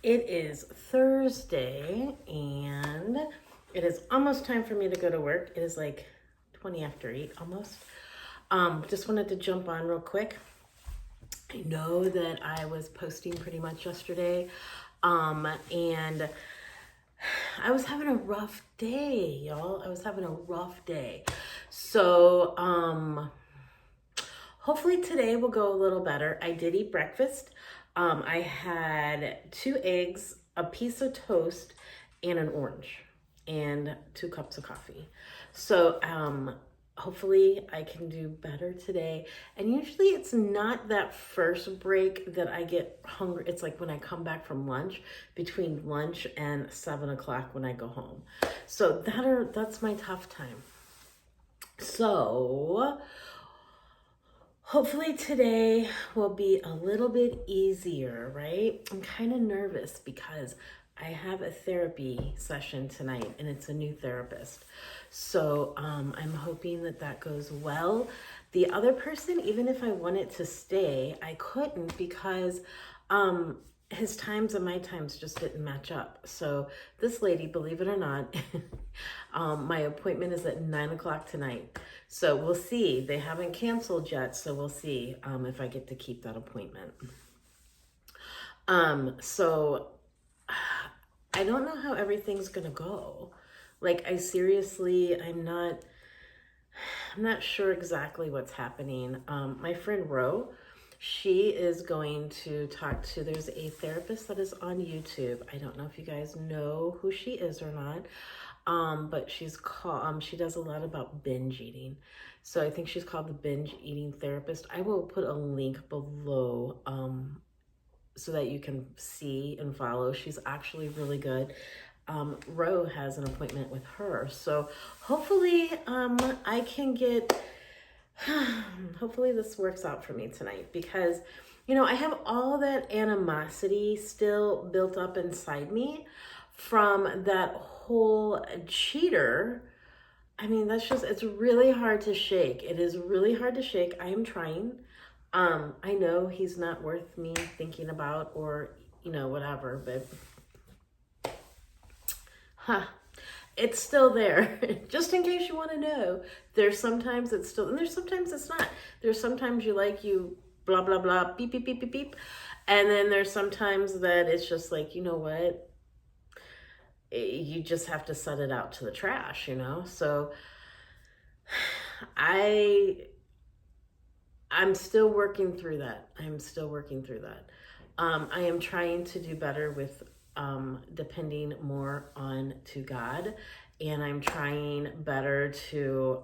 It is Thursday and it is almost time for me to go to work. It is like 20 after 8 almost. Just wanted to jump on real quick. I know that I was posting pretty much yesterday, and I was having a rough day, y'all. I was having a rough day. So, hopefully today will go a little better. I did eat breakfast. I had 2 eggs, a piece of toast, and an orange, and 2 cups of coffee. So, hopefully I can do better today. And usually it's not that first break that I get hungry. It's like when I come back from lunch, between lunch and 7 o'clock when I go home. So that's my tough time. So hopefully today will be a little bit easier, right? I'm kind of nervous because I have a therapy session tonight and it's a new therapist. So I'm hoping that goes well. The other person, even if I wanted to stay, I couldn't because his times and my times just didn't match up. So this lady, believe it or not, my appointment is at 9 o'clock tonight. So we'll see. They haven't canceled yet, so we'll see if I get to keep that appointment. So I don't know how everything's gonna go. Like, I'm not sure exactly what's happening. My friend Ro, she is going to talk to, there's a therapist that is on YouTube. I don't know if you guys know who she is or not. But she does a lot about binge eating. So I think she's called the binge eating therapist. I will put a link below, so that you can see and follow. She's actually really good. Ro has an appointment with her. So hopefully, I can get, hopefully this works out for me tonight because, I have all that animosity still built up inside me from that whole cheater. I mean, it's really hard to shake. It is really hard to shake. I am trying. I know he's not worth me thinking about or, whatever, but it's still there. Just in case you want to know, there's sometimes it's still, and there's sometimes it's not. There's sometimes you blah, blah, blah, beep, beep, beep, beep, beep. And then there's sometimes that it's just like, you know what? You just have to set it out to the trash, So I'm still working through that. I am trying to do better with depending more on to God. And I'm trying better to,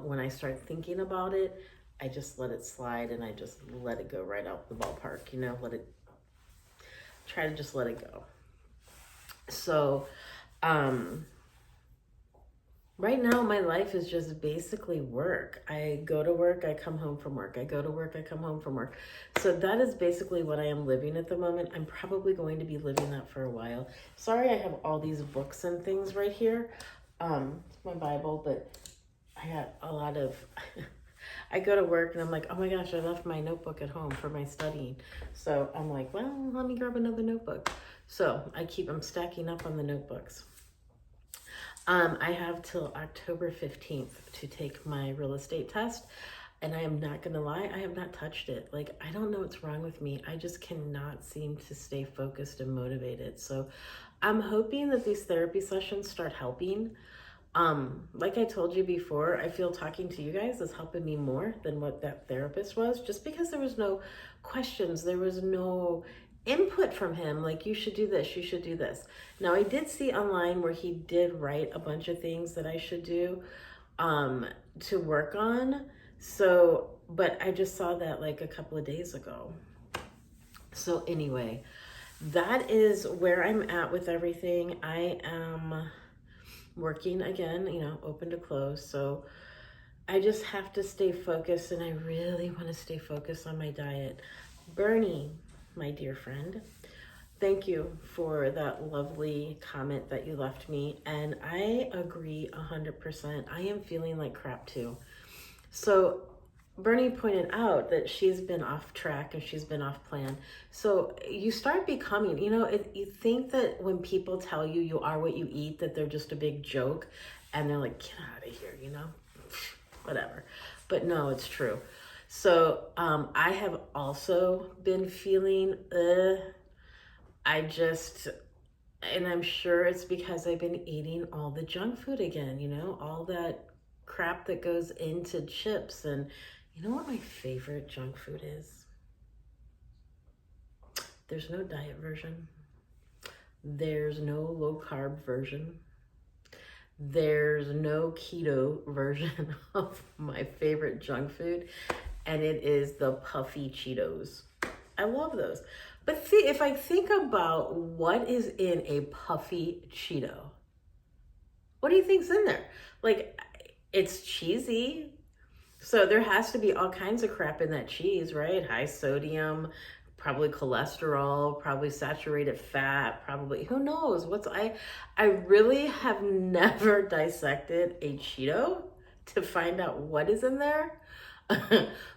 when I start thinking about it, I just let it slide and I just let it go right out the ballpark, try to just let it go. So, right now my life is just basically work. I go to work, I come home from work. I go to work, I come home from work. So that is basically what I am living at the moment. I'm probably going to be living that for a while. Sorry, I have all these books and things right here. It's my Bible, but I got a lot of, I go to work and I'm like, oh my gosh, I left my notebook at home for my studying. So I'm like, well, let me grab another notebook. So I'm stacking up on the notebooks. I have till October 15th to take my real estate test. And I am not going to lie, I have not touched it. Like, I don't know what's wrong with me. I just cannot seem to stay focused and motivated. So I'm hoping that these therapy sessions start helping. Like I told you before, I feel talking to you guys is helping me more than what that therapist was, just because there was no questions. There was no input from him, like, you should do this, you should do this. Now, I did see online where he did write a bunch of things that I should do to work on. So, but I just saw that like a couple of days ago. So anyway, that is where I'm at with everything. I am working again, open to close. So I just have to stay focused, and I really want to stay focused on my diet. Bernie, my dear friend, thank you for that lovely comment that you left me. And I agree 100%. I am feeling like crap too. So Bernie pointed out that she's been off track and she's been off plan. So you start becoming, you think that when people tell you you are what you eat, that they're just a big joke and they're like, get out of here, whatever. But no, it's true. So I have also been feeling, and I'm sure it's because I've been eating all the junk food again, all that crap that goes into chips. And you know what my favorite junk food is? There's no diet version. There's no low carb version. There's no keto version of my favorite junk food. And it is the puffy Cheetos. I love those. But see, if I think about what is in a puffy Cheeto, what do you think's in there? Like, it's cheesy. So there has to be all kinds of crap in that cheese, right? High sodium, probably cholesterol, probably saturated fat, probably, who knows? I really have never dissected a Cheeto to find out what is in there,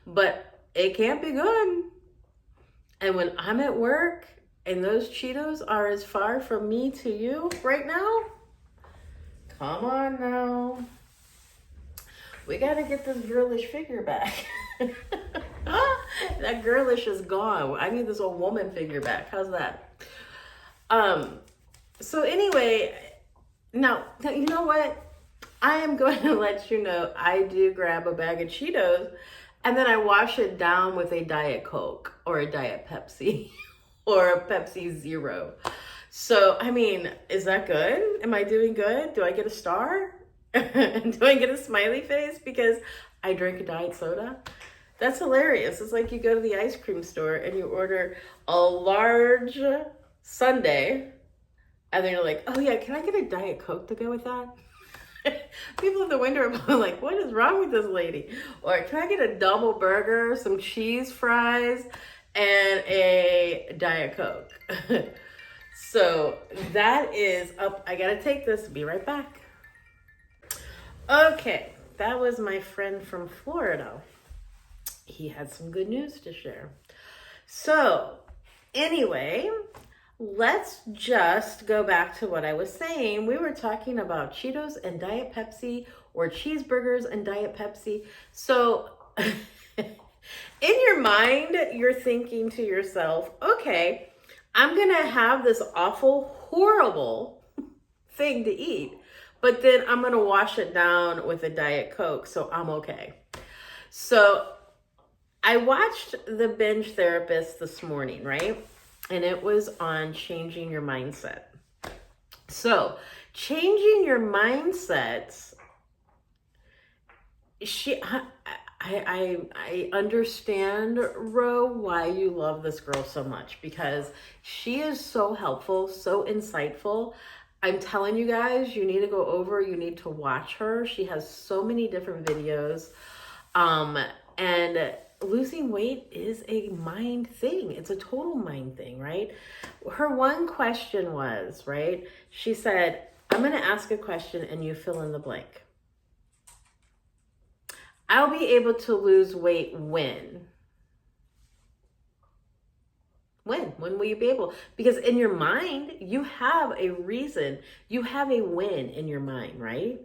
but it can't be good. And when I'm at work and those Cheetos are as far from me to you right now, come on now. We got to get this girlish figure back. That girlish is gone. I need this old woman figure back. How's that? So anyway, now, you know what? I am going to let you know I do grab a bag of Cheetos and then I wash it down with a Diet Coke or a Diet Pepsi or a Pepsi Zero. So, I mean, is that good? Am I doing good? Do I get a star? Do I get a smiley face because I drink a diet soda? That's hilarious. It's like you go to the ice cream store and you order a large sundae and then you're like, oh yeah, can I get a Diet Coke to go with that? People at the window are like, what is wrong with this lady? Or can I get a double burger, some cheese fries, and a Diet Coke? So that is up. I gotta take this. Be right back. Okay, that was my friend from Florida. He had some good news to share. So anyway, let's just go back to what I was saying. We were talking about Cheetos and Diet Pepsi, or cheeseburgers and Diet Pepsi. So in your mind, you're thinking to yourself, okay, I'm gonna have this awful, horrible thing to eat, but then I'm gonna wash it down with a Diet Coke, so I'm okay. So I watched The Binge Therapist this morning, right? And it was on changing your mindset. So changing your mindsets, I understand, Ro, why you love this girl so much, because she is so helpful, so insightful. I'm telling you guys, you need to go over, you need to watch her. She has so many different videos. And losing weight is a mind thing. It's a total mind thing, right? Her one question was, right? She said, I'm going to ask a question and you fill in the blank. I'll be able to lose weight when? When will you be able? Because in your mind, you have a reason. You have a win in your mind, right?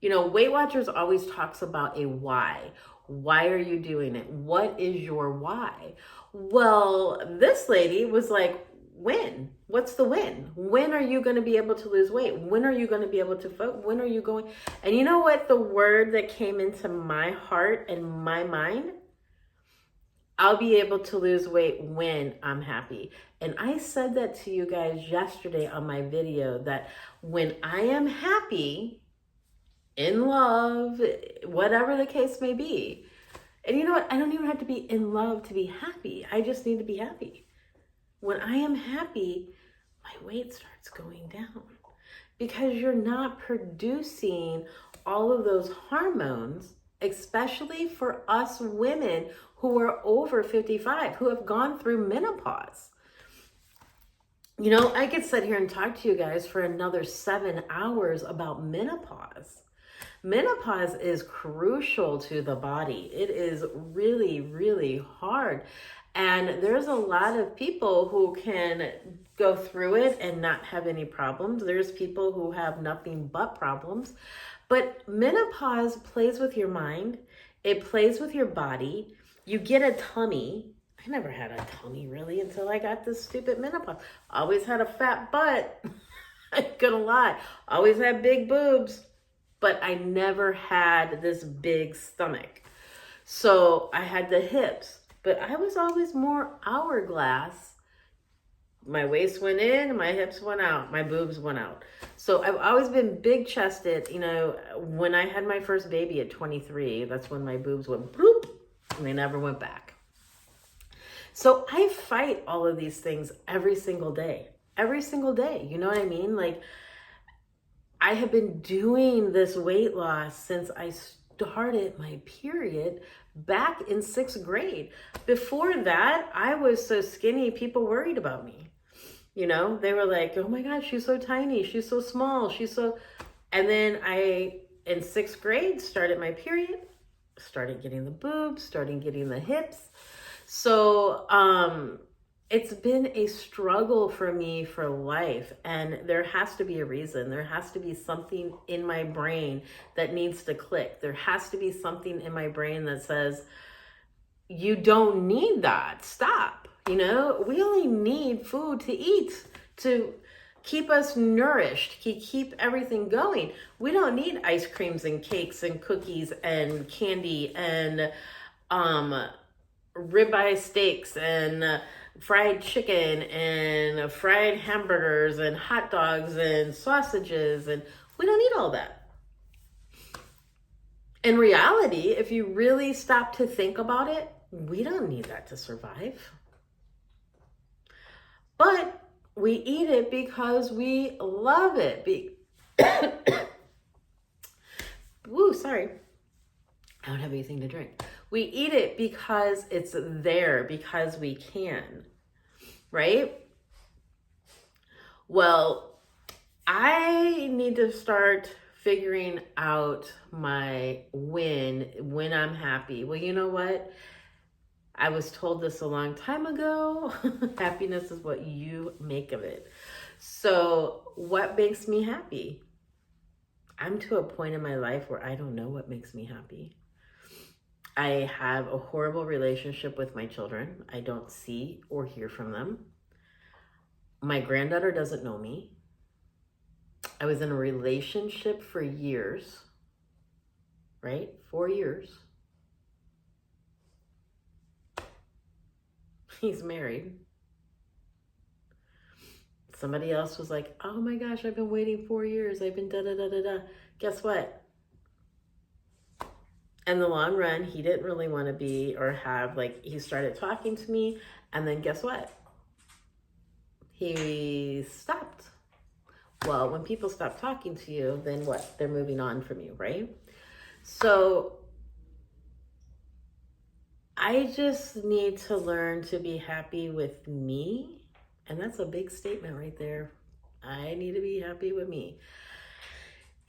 Weight Watchers always talks about a why. Why are you doing it? What is your why? Well, this lady was like, when? What's the win? When are you going to be able to lose weight? When are you going to be able to vote? When are you going? And you know what? The word that came into my heart and my mind, I'll be able to lose weight when I'm happy. And I said that to you guys yesterday on my video, that when I am happy, in love, whatever the case may be. And you know what? I don't even have to be in love to be happy. I just need to be happy. When I am happy, my weight starts going down because you're not producing all of those hormones, especially for us women who are over 55, who have gone through menopause. I could sit here and talk to you guys for another 7 hours about menopause. Menopause is crucial to the body. It is really, really hard. And there's a lot of people who can go through it and not have any problems. There's people who have nothing but problems. But menopause plays with your mind, it plays with your body. You get a tummy. I never had a tummy really until I got this stupid menopause. Always had a fat butt. I'm gonna lie. Always had big boobs, but I never had this big stomach. So I had the hips, but I was always more hourglass. My waist went in, my hips went out, my boobs went out. So I've always been big chested. You know, when I had my first baby at 23, that's when my boobs went bloop, and they never went back. So I fight all of these things every single day. Every single day. You know what I mean? Like, I have been doing this weight loss since I started my period back in 6th grade. Before that, I was so skinny, people worried about me. You know, they were like, oh my God, she's so tiny. She's so small. And then I, in 6th grade, started my period, started getting the boobs, started getting the hips. So, it's been a struggle for me for life, and there has to be a reason. There has to be something in my brain that needs to click. There has to be something in my brain that says, you don't need that. Stop. You know, we only need food to eat, to keep us nourished, to keep everything going. We don't need ice creams and cakes and cookies and candy and ribeye steaks and fried chicken and fried hamburgers and hot dogs and sausages, and we don't need all that. In reality, if you really stop to think about it, we don't need that to survive. But we eat it because we love it. Woo, sorry. I don't have anything to drink. We eat it because it's there, because we can, right? Well, I need to start figuring out my when I'm happy. Well, you know what? I was told this a long time ago. Happiness is what you make of it. So what makes me happy? I'm to a point in my life where I don't know what makes me happy. I have a horrible relationship with my children. I don't see or hear from them. My granddaughter doesn't know me. I was in a relationship for years, right? 4 years. He's married. Somebody else was like, oh my gosh, I've been waiting 4 years. I've been da-da-da-da-da. Guess what? In the long run, he didn't really want to be or have, like, he started talking to me, and then guess what? He stopped. Well, when people stop talking to you, then what? They're moving on from you, right? So I just need to learn to be happy with me. And that's a big statement right there. I need to be happy with me.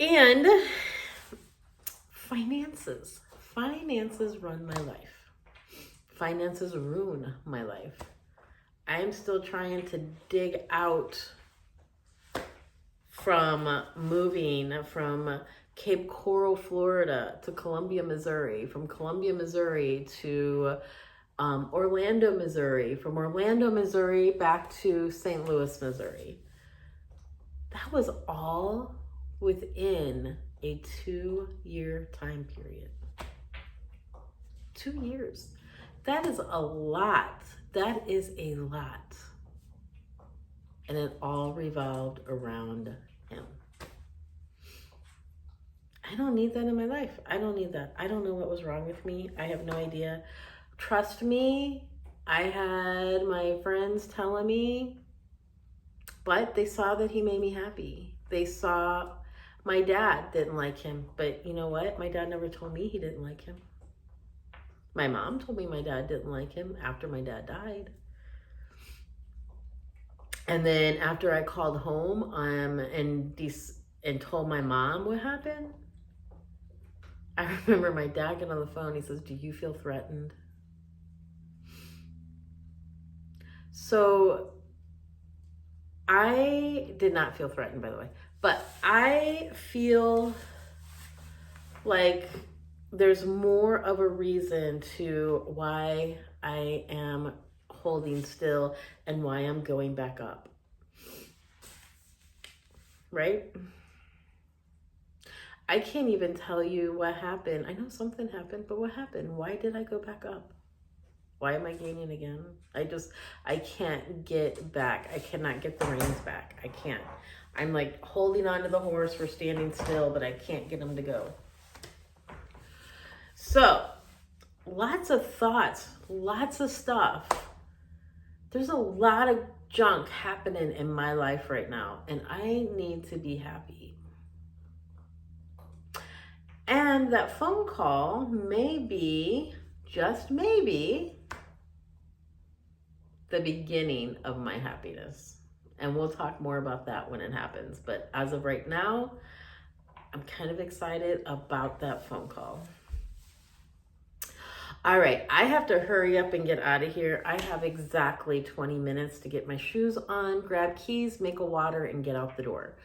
And finances. Finances run my life. Finances ruin my life. I am still trying to dig out from moving from Cape Coral, Florida to Columbia, Missouri, from Columbia, Missouri to Orlando, Missouri, from Orlando, Missouri back to St. Louis, Missouri. That was all within a 2-year time period. 2 years. That is a lot. That is a lot. And it all revolved around him. I don't need that in my life. I don't need that. I don't know what was wrong with me. I have no idea. Trust me, I had my friends telling me, but they saw that he made me happy. They saw my dad didn't like him, but you know what? My dad never told me he didn't like him. My mom told me my dad didn't like him after my dad died. And then after I called home and told my mom what happened, I remember my dad getting on the phone. He says, "Do you feel threatened?" So I did not feel threatened, by the way, but I feel like there's more of a reason to why I am holding still and why I'm going back up. Right? I can't even tell you what happened. I know something happened, but what happened? Why did I go back up? Why am I gaining again? I can't get back. I cannot get the reins back. I can't. I'm like holding on to the horse for standing still, but I can't get him to go. So, lots of thoughts, lots of stuff. There's a lot of junk happening in my life right now, and I need to be happy. And that phone call may be, just maybe, the beginning of my happiness. And we'll talk more about that when it happens. But as of right now, I'm kind of excited about that phone call. All right, I have to hurry up and get out of here. I have exactly 20 minutes to get my shoes on, grab keys, make a water, and get out the door.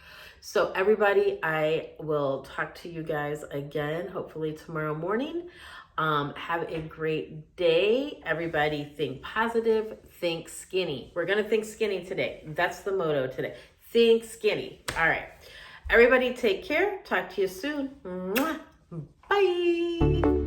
So everybody, I will talk to you guys again, hopefully tomorrow morning. Have a great day. Everybody think positive, think skinny. We're going to think skinny today. That's the motto today. Think skinny. All right. Everybody take care. Talk to you soon. Mwah. Bye.